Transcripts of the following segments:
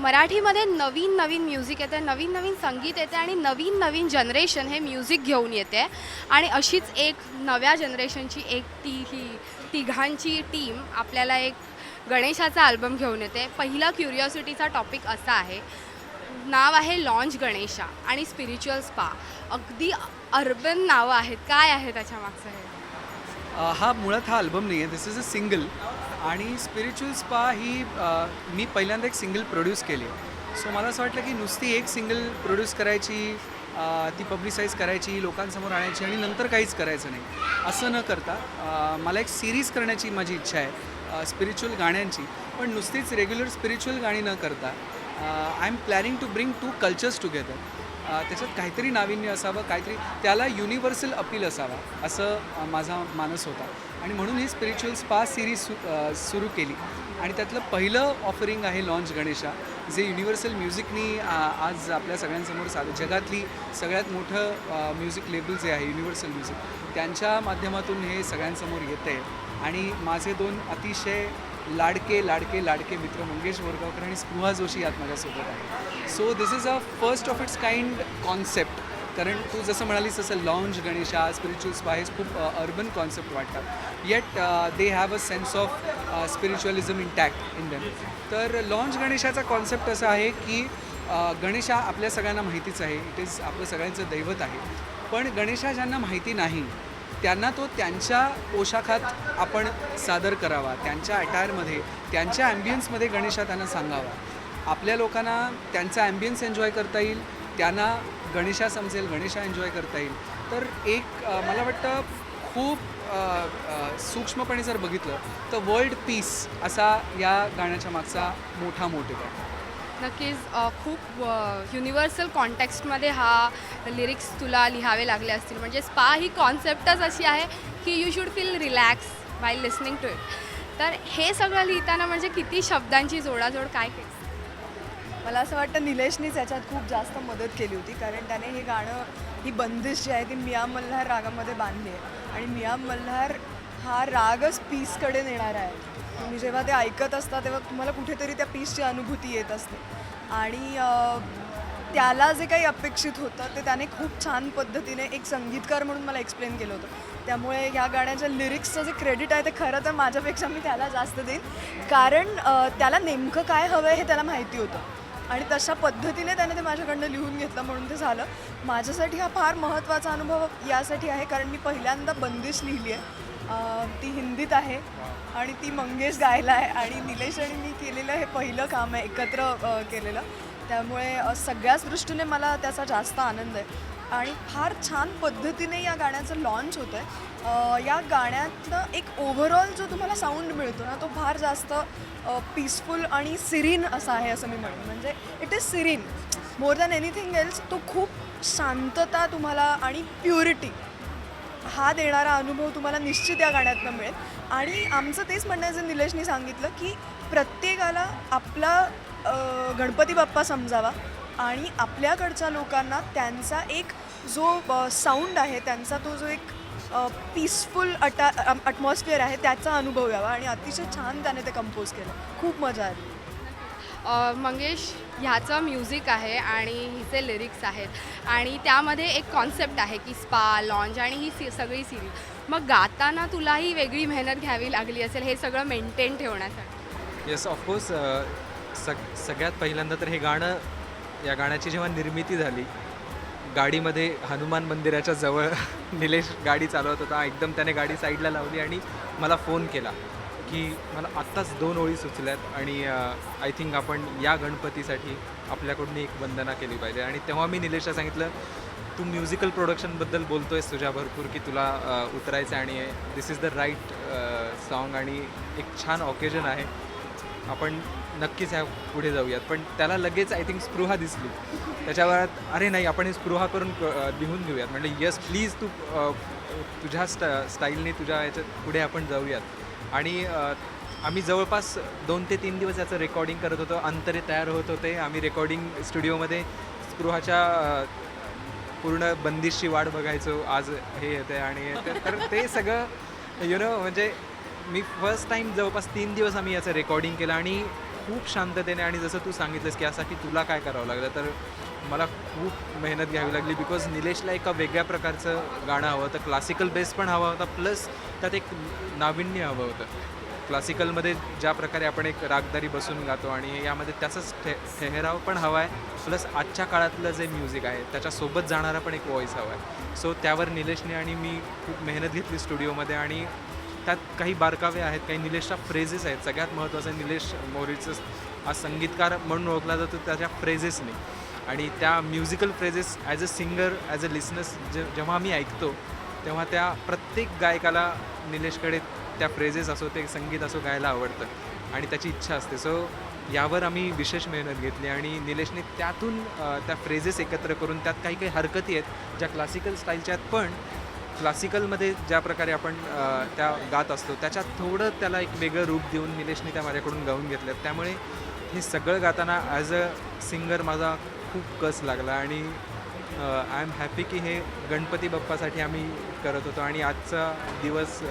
मराठीमध्ये नवीन नवीन म्युझिक येते, नवीन नवीन संगीत येते आणि नवीन नवीन जनरेशन हे म्युझिक घेऊन येते. आणि अशीच एक नव्या जनरेशनची ही तिघांची टीम आपल्याला एक गणेशाचा अल्बम घेऊन येते. पहिला क्युरिओसिटीचा टॉपिक असा आहे, नाव आहे लॉन्च गणेशा आणि स्पिरिच्युअल स्पा. अगदी अर्बन नावं आहेत. काय आहे त्याच्यामागचं हे? हा मुळात हा अल्बम नाही आहे, दिस इज अ सिंगल. आणि स्पिरिच्युअल स्पा ही मी पहिल्यांदा एक सिंगल प्रोड्यूस केली आहे. सो मला असं वाटलं की नुसती एक सिंगल प्रोड्यूस करायची, ती पब्लिसाईज करायची, लोकांसमोर आणायची आणि नंतर काहीच करायचं नाही, असं न करता मला एक सिरीज करण्याची माझी इच्छा आहे स्पिरिच्युअल गाण्यांची. पण नुसतीच रेग्युलर स्पिरिच्युअल गाणी न करता I am planning to bring two cultures together. त्याच्यात काहीतरी नाविन्य असावं, काहीतरी त्याला युनिव्हर्सल अपील असावा, असं माझा मानस होता. आणि म्हणून ही स्पिरिच्युअल स्पा सिरीज सुरू केली. आणि त्यातलं पहिलं ऑफरिंग आहे लॉन्च गणेशा, जे युनिव्हर्सल म्युझिकनी आज आपल्या सगळ्यांसमोर जगातली सगळ्यात मोठं म्युझिक लेबल जे आहे युनिव्हर्सल म्युझिक, त्यांच्या माध्यमातून हे सगळ्यांसमोर येतं आहे. आणि माझे दोन अतिशय लाडके लाडके लाडके मित्र मंगेश बोरगावकर आणि स्पृहा जोशी यात माझ्यासोबत आहे. So this is a first of its kind concept. कारण तू जसं म्हणालीस तसं लॉन्च गणेशा, स्पिरिच्युअल स्पा हे खूप अर्बन कॉन्सेप्ट वाटतात, yet they have a sense of spiritualism intact in them. तर लॉन्च गणेशाचा कॉन्सेप्ट असा आहे की गणेशा आपल्या सगळ्यांना माहितीच आहे, इट इज आपलं सगळ्यांचं दैवत आहे. पण गणेशा ज्यांना माहिती नाही त्यांना तो त्यांच्या पोशाखात आपण सादर करावा, त्यांच्या अटायरमध्ये, त्यांच्या ॲम्बियन्समध्ये गणेशा त्यांना सांगावा. आपल्या लोकांना त्यांचा ॲम्बियन्स एन्जॉय करता येईल, त्यांना गणेशा समजेल, गणेशा एन्जॉय करता येईल. तर एक मला वाटतं खूप सूक्ष्मपणे जर बघितलं तर वर्ल्ड पीस असा या गाण्याच्या मागचा मोठा मोटिव्ह आहे. नक्कीच खूप युनिव्हर्सल कॉन्टेक्स्टमध्ये हा लिरिक्स तुला लिहावे लागले असतील. म्हणजे स्पा ही कॉन्सेप्टच अशी आहे की you should feel relax by listening to it. तर हे सगळं लिहिताना म्हणजे किती शब्दांची जोडाजोड काय केली? मला असं वाटतं निलेशनीच याच्यात खूप जास्त मदत केली होती, कारण त्याने हे गाणं, ही बंदिश जी आहे ती मियां मल्हार रागामध्ये बांधली आहे. आणि मियां मल्हार हा रागच पीसकडे नेणारा आहे. तुम्ही जेव्हा ते ऐकत असता तेव्हा तुम्हाला कुठेतरी त्या पीसची अनुभूती येत असते. आणि त्याला जे काही अपेक्षित होतं ते त्याने खूप छान पद्धतीने एक संगीतकार म्हणून मला एक्सप्लेन केलं होतं. त्यामुळे या गाण्याच्या लिरिक्सचं जे क्रेडिट आहे ते खरं तर माझ्यापेक्षा मी त्याला जास्त देईन, कारण त्याला नेमकं काय हवं आहे हे त्याला माहिती होतं आणि तशा पद्धतीने त्याने ते माझ्याकडनं लिहून घेतलं, म्हणून ते झालं. माझ्यासाठी हा फार महत्त्वाचा अनुभव यासाठी आहे कारण मी पहिल्यांदा बंदिश लिहिली आहे. ती हिंदीत आहे आणि ती मंगेश गायला आहे आणि निलेश आणि मी केलेलं हे पहिलं काम आहे एकत्र केलेलं. त्यामुळे सगळ्याच दृष्टीने मला त्याचा जास्त आनंद आहे आणि फार छान पद्धतीने या गाण्याचं लॉन्च होतं आहे. या गाण्यातनं एक ओव्हरऑल जो तुम्हाला साऊंड मिळतो ना तो फार जास्त पीसफुल आणि सिरीन असा आहे असं मी म्हणेन. म्हणजे it is serene more than anything else. तो खूप शांतता तुम्हाला आणि प्युरिटी हा देणारा अनुभव तुम्हाला निश्चित या गाण्यातनं मिळेल. आणि आमचं तेच म्हणणं आहे, जे निलेशनी सांगितलं की प्रत्येकाला आपला गणपती बाप्पा समजावा आणि आपल्याकडच्या लोकांना त्यांचा एक जो साऊंड आहे, त्यांचा तो जो एक पीसफुल ॲटमॉस्फिअर आहे त्याचा अनुभव यावा. आणि अतिशय छान त्याने ते कंपोज केलं, खूप मजा आली. मंगेश, ह्याचं म्युझिक आहे आणि हिचे लिरिक्स आहेत आणि त्यामध्ये एक कॉन्सेप्ट आहे की स्पा, लॉन्च आणि ही सगळी सिरीज. मग गाताना तुलाही वेगळी मेहनत घ्यावी लागली असेल हे सगळं मेंटेन ठेवण्यासाठी? Yes, of course. सगळ्यात पहिल्यांदा तर हे गाणं, या गाण्याची जेव्हा निर्मिती झाली, गाडीमध्ये हनुमान मंदिराच्या जवळ निलेश गाडी चालवत होता. एकदम त्याने गाडी साईडला लावली आणि मला फोन केला की मला आत्ताच 2 ओळी सुचल्यात आणि आय थिंक आपण या गणपतीसाठी आपल्याकडून एक वंदना केली पाहिजे. आणि तेव्हा मी निलेशला सांगितलं, तू म्युझिकल प्रोडक्शनबद्दल बोलतो आहेस तुझ्या भरपूर की तुला उतरायचं आणि दिस इज द राईट सॉन्ग आणि एक छान ऑकेजन आहे, आपण नक्कीच ह्या पुढे जाऊयात. पण त्याला लगेच आय थिंक स्पृहा दिसली. त्याच्यावर अरे नाही, आपण हे स्पृहा करून लिहून घेऊयात. म्हणजे येस प्लीज, तू तुझ्या स्टाईलने तुझ्या याच्यात पुढे आपण जाऊयात. आणि आम्ही जवळपास 2 ते 3 दिवस याचं रेकॉर्डिंग करत होतो. अंतरे तयार होत होते. आम्ही रेकॉर्डिंग स्टुडिओमध्ये स्पृहाच्या पूर्ण बंदिशची वाट बघायचो. आज हे येते आणि येते. तर ते सगळं म्हणजे मी फर्स्ट टाईम जवळपास 3 दिवस आम्ही याचं रेकॉर्डिंग केलं आणि खूप शांततेने, आणि जसं तू सांगितलंस की यासाठी तुला काय करावं लागलं, तर मला खूप मेहनत घ्यावी लागली. बिकॉज निलेशला एका वेगळ्या प्रकारचं गाणं हवं होतं, क्लासिकल बेस पण हवा होता, प्लस त्यात एक नाविन्य हवं होतं. क्लासिकलमध्ये ज्या प्रकारे आपण एक रागदारी बसून गातो, आणि यामध्ये त्याचाच ठेहराव पण हवा आहे, प्लस आजच्या काळातलं जे म्युझिक आहे त्याच्यासोबत जाणारा पण एक व्हॉईस हवा आहे. सो त्यावर निलेशने आणि मी खूप मेहनत घेतली स्टुडिओमध्ये, आणि त्यात काही बारकावे आहेत, काही निलेशच्या फ्रेजेस आहेत. सगळ्यात महत्त्वाचं, निलेश मोरीचं हा संगीतकार म्हणून ओळखला जातो त्याच्या फ्रेजेसने, आणि त्या musical phrases as a singer, as a listeners जेव्हा आम्ही ऐकतो तेव्हा त्या प्रत्येक गायकाला निलेशकडे त्या फ्रेजेस असो, ते संगीत असो गायला आवडतं, आणि त्याची इच्छा असते. सो यावर आम्ही विशेष मेहनत घेतली, आणि निलेशने त्यातून त्या फ्रेजेस एकत्र करून त्यात काही काही हरकती आहेत ज्या क्लासिकल स्टाईलच्या आहेत, पण क्लासिकलमध्ये ज्या प्रकारे आपण त्या गात असतो त्याच्यात थोडं त्याला एक वेगळं रूप देऊन निलेशने त्या माझ्याकडून गाऊन घेतलं. त्यामुळे हे सगळं गाताना ॲज अ सिंगर माझा खूप कस लागला, आणि आय एम हॅपी की हे गणपती बाप्पासाठी आम्ही करत होतो, आणि आजचा दिवस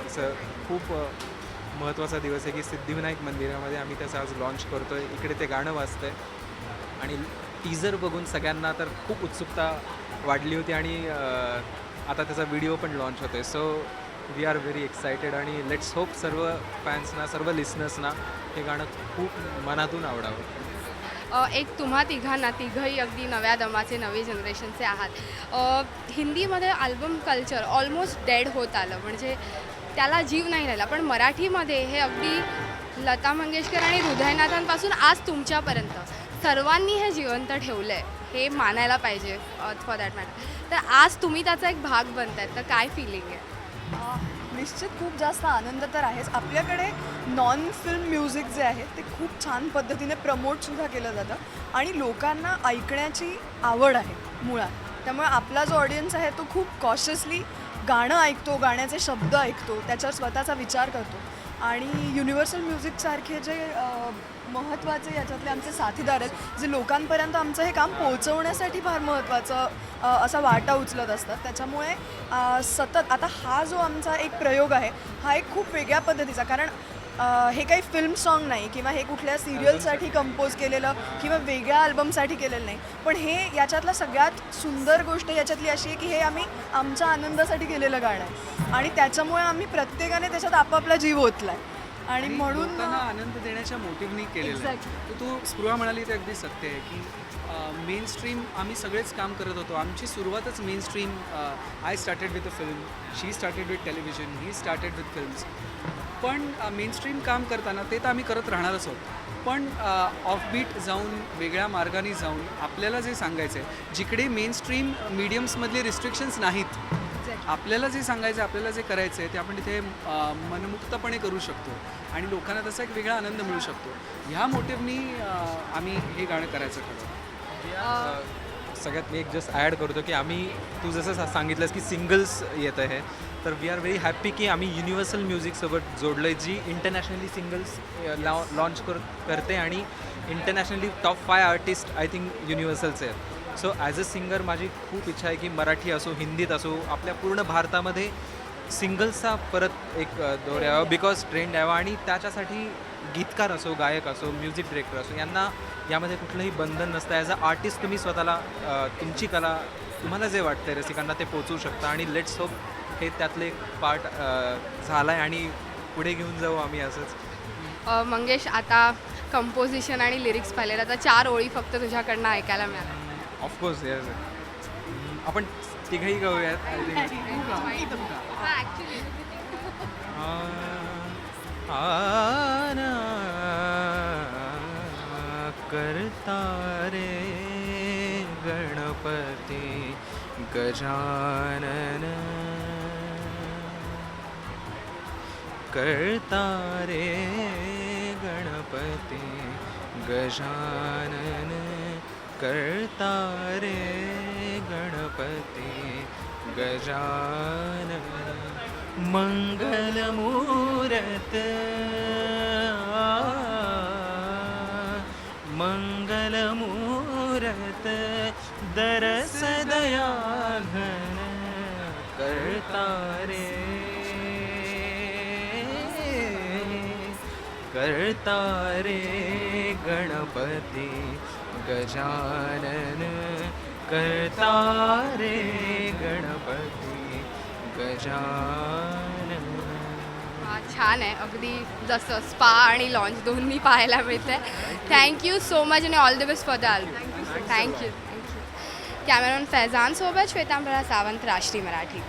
असं खूप महत्त्वाचा दिवस आहे की सिद्धिविनायक मंदिरामध्ये आम्ही त्याचं आज लॉन्च करतो आहे. इकडे ते गाणं वाजतं आहे, आणि टीजर बघून सगळ्यांना तर खूप उत्सुकता वाढली होती, आणि आता त्याचा व्हिडिओ पण लॉन्च होतो आहे. So we are very excited, आणि लेट्स होप सर्व फॅन्सना, सर्व लिसनर्सना हे गाणं खूप मनातून आवडावं. एक तुम्हा तिघांना, तिघंही अगदी नव्या दमाचे, नवे जनरेशनचे आहात. हिंदीमध्ये अल्बम कल्चर ऑलमोस्ट डेड होत आलं, म्हणजे त्याला जीव नाही राहिला. पण मराठीमध्ये हे अगदी लता मंगेशकर आणि हृदयनाथांपासून आज तुमच्यापर्यंत सर्वांनी हे जिवंत ठेवलं आहे, हे मानायला पाहिजे फॉर दॅट मॅटर. तर आज तुम्ही त्याचा एक भाग बनतायत, तर काय फिलिंग आहे? निश्चित खूप जास्त आनंद तर आहेच. आपल्याकडे नॉन फिल्म म्युझिक जे आहे ते खूप छान पद्धतीने प्रमोटसुद्धा केलं जातं, आणि लोकांना ऐकण्याची आवड आहे मुळात. त्यामुळे आपला जो ऑडियन्स आहे तो खूप कॉशियसली गाणं ऐकतो, गाण्याचे शब्द ऐकतो, त्याच्यावर स्वतःचा विचार करतो. आणि युनिव्हर्सल म्युझिकसारखे जे महत्त्वाचे याच्यातले आमचे साथीदार आहेत, जे लोकांपर्यंत आमचं हे काम पोहोचवण्यासाठी फार महत्त्वाचं असा वाटा उचलत असतात. त्याच्यामुळे सतत आता हा जो आमचा एक प्रयोग आहे हा एक खूप वेगळ्या पद्धतीचा, कारण हे काही फिल्म सॉन्ग नाही किंवा हे कुठल्या सिरियलसाठी कंपोज केलेलं किंवा वेगळ्या अल्बमसाठी केलेलं नाही, पण हे याच्यातला सगळ्यात सुंदर गोष्ट याच्यातली अशी आहे की हे आम्ही आमच्या आनंदासाठी केलेलं गाणं आहे, आणि त्याच्यामुळे आम्ही प्रत्येकाने त्याच्यात आपापला जीव ओतला आहे, आणि म्हणून लोकांना आनंद देण्याच्या मोटिव्हनी केलेलं आहे. तर तू स्पृहा म्हणाली ते अगदी सत्य आहे की मेन स्ट्रीम आम्ही सगळेच काम करत होतो. आमची सुरुवातच main stream, I started with a film, she started with television, he started with films. पण मेन स्ट्रीम काम करताना ते तर आम्ही करत राहणारच आहोत, पण ऑफबीट जाऊन, वेगळ्या मार्गाने जाऊन आपल्याला जे सांगायचं आहे, जिकडे मेन स्ट्रीम मीडियम्समधले रिस्ट्रिक्शन्स नाहीत, आपल्याला जे सांगायचं आहे, आपल्याला जे करायचं आहे ते आपण तिथे मनमुक्तपणे करू शकतो, आणि लोकांना त्याचा एक वेगळा आनंद मिळू शकतो. ह्या मोटिव्हनी आम्ही हे गाणं करायचं ठरवलं. सगळ्यात मी एक जस्ट ॲड करतो की आम्ही, तू जसं सांगितलंस की सिंगल्स येत आहे, तर वी आर व्हेरी हॅपी की आम्ही युनिव्हर्सल म्युझिकसोबत जोडलं आहे, जी इंटरनॅशनली सिंगल्स लॉन्च करते, आणि internationally top 5 artist I think युनिव्हर्सलचे आहेत. सो ॲज अ सिंगर माझी खूप इच्छा आहे की मराठी असो, हिंदीत असो, आपल्या पूर्ण भारतामध्ये सिंगल्सचा परत एक दौर यावा, बिकॉज ट्रेंड यावा, आणि त्याच्यासाठी गीतकार असो, गायक असो, म्युझिक डिरेक्टर असो, यांना यामध्ये कुठलंही बंधन नसतं. ॲज अ आर्टिस्ट तुम्ही स्वतःला, तुमची कला, तुम्हाला जे वाटतं आहे रसिकांना ते पोचवू शकता, आणि लेट्स होप हे त्यातले एक पार्ट झाला आहे, आणि पुढे घेऊन जाऊ आम्ही असंच. मंगेश, आता कंपोजिशन आणि लिरिक्स पाहिले, आता 4 ओळी फक्त तुझ्याकडनं ऐकायला मिळाल्या. ऑफकोर्स येस, आपण तिघही गाऊयात. आय थिंक करता रे गणपती गजानन, करता रे गणपती गजानन, करता रे गणपती गजानन, मंगलमूरत मंगलमूरत दरस दया घन, करता रे करता रे गणपती गजानन करता रे गणपती गजानन. हा, छान आहे अगदी जसं स्पा आणि लॉन्च दोन्ही पाहायला मिळते. थँक्यू सो मच आणि all the best for the album. Thank you. Cameraman Faizan सोबत श्वेतांबरा सावंत, राष्ट्रीय मराठी.